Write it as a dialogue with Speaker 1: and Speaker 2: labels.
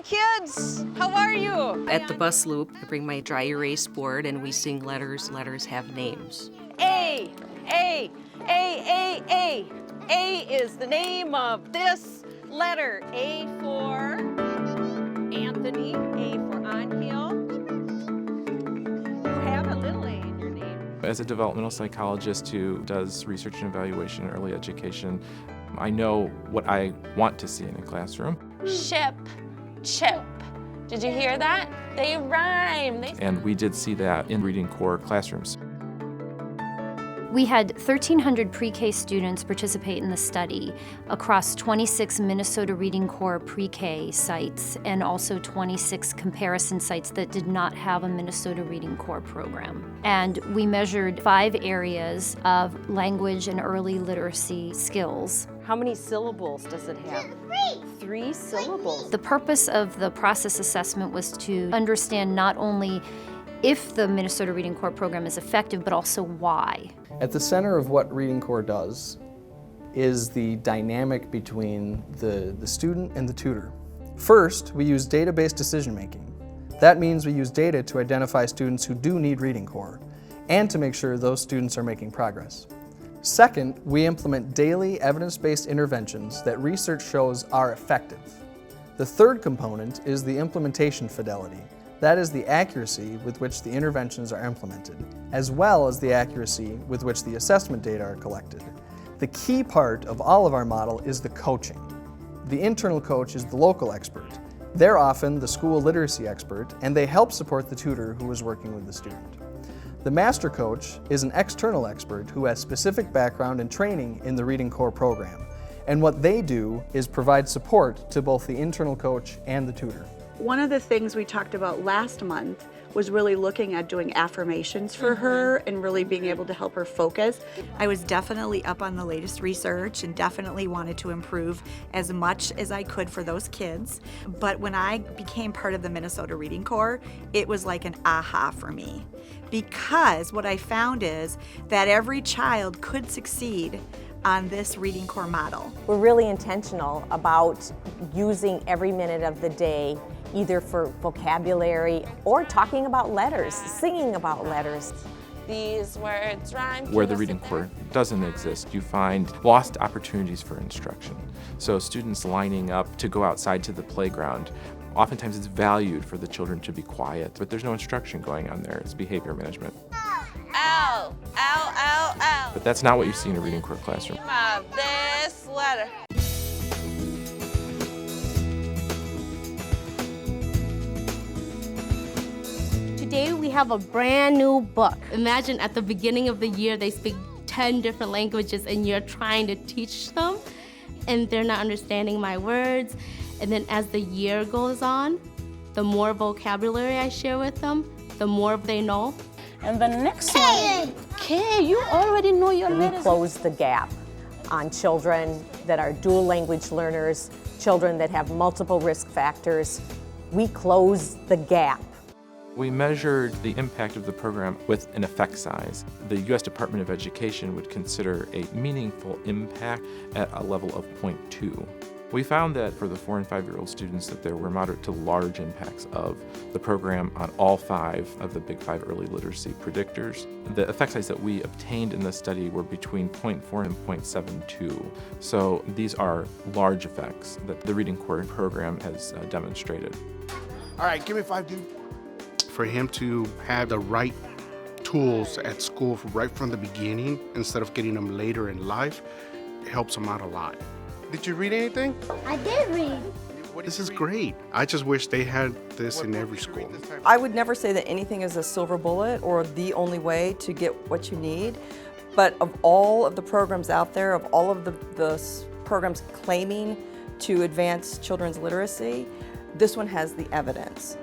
Speaker 1: kids. How are you?
Speaker 2: At the bus loop, I bring my dry erase board and we sing letters. Letters have names.
Speaker 1: A. A is the name of this letter. A for Anthony. A for Angel. You have a little A in your name.
Speaker 3: As a developmental psychologist who does research and evaluation in early education, I know what I want to see in a classroom.
Speaker 4: Ship, chip. Did you hear that? They rhyme.
Speaker 3: And we did see that in Reading Corps classrooms.
Speaker 5: We had 1,300 pre-K students participate in the study across 26 Minnesota Reading Corps pre-K sites and also 26 comparison sites that did not have a Minnesota Reading Corps program. And we measured 5 areas of language and early literacy skills.
Speaker 1: How many syllables does it have? 3 syllables.
Speaker 5: The purpose of the process assessment was to understand not only if the Minnesota Reading Corps program is effective, but also why.
Speaker 6: At the center of what Reading Corps does is the dynamic between the student and the tutor. First, we use data-based decision-making. That means we use data to identify students who do need Reading Corps and to make sure those students are making progress. Second, we implement daily evidence-based interventions that research shows are effective. The third component is the implementation fidelity. That is the accuracy with which the interventions are implemented, as well as the accuracy with which the assessment data are collected. The key part of all of our model is the coaching. The internal coach is the local expert. They're often the school literacy expert, and they help support the tutor who is working with the student. The master coach is an external expert who has specific background and training in the Reading Corps program, and what they do is provide support to both the internal coach and the tutor.
Speaker 7: One of the things we talked about last month was really looking at doing affirmations for her and really being able to help her focus.
Speaker 8: I was definitely up on the latest research and definitely wanted to improve as much as I could for those kids. But when I became part of the Minnesota Reading Corps, it was like an aha for me. Because what I found is that every child could succeed on this Reading Corps model.
Speaker 9: We're really intentional about using every minute of the day either for vocabulary or talking about letters, singing about letters.
Speaker 4: These words rhyme.
Speaker 3: Where the Reading Corps doesn't exist, you find lost opportunities for instruction. So students lining up to go outside to the playground, oftentimes it's valued for the children to be quiet, but there's no instruction going on there. It's behavior management.
Speaker 4: Ow, ow, ow, ow.
Speaker 3: But that's not what you see in a Reading Corps classroom.
Speaker 4: Of this letter.
Speaker 10: Today we have a brand new book. Imagine at the beginning of the year they speak 10 different languages and you're trying to teach them and they're not understanding my words. And then as the year goes on, the more vocabulary I share with them, the more they know.
Speaker 1: And the next one, K, you already know your letters.
Speaker 9: We close the gap on children that are dual language learners, children that have multiple risk factors. We close the gap.
Speaker 3: We measured the impact of the program with an effect size. The U.S. Department of Education would consider a meaningful impact at a level of 0.2. We found that for the 4- and 5-year-old students that there were moderate to large impacts of the program on all 5 of the Big 5 early literacy predictors. The effect size that we obtained in this study were between 0.4 and 0.72. So these are large effects that the Reading Corps program has demonstrated.
Speaker 11: All right, give me 5, dude. For him to have the right tools at school right from the beginning instead of getting them later in life, it helps him out a lot. Did you read anything?
Speaker 12: I did read.
Speaker 11: This is great. I just wish they had this in every school.
Speaker 13: I would never say that anything is a silver bullet or the only way to get what you need. But of all of the programs out there, of all of the programs claiming to advance children's literacy, this one has the evidence.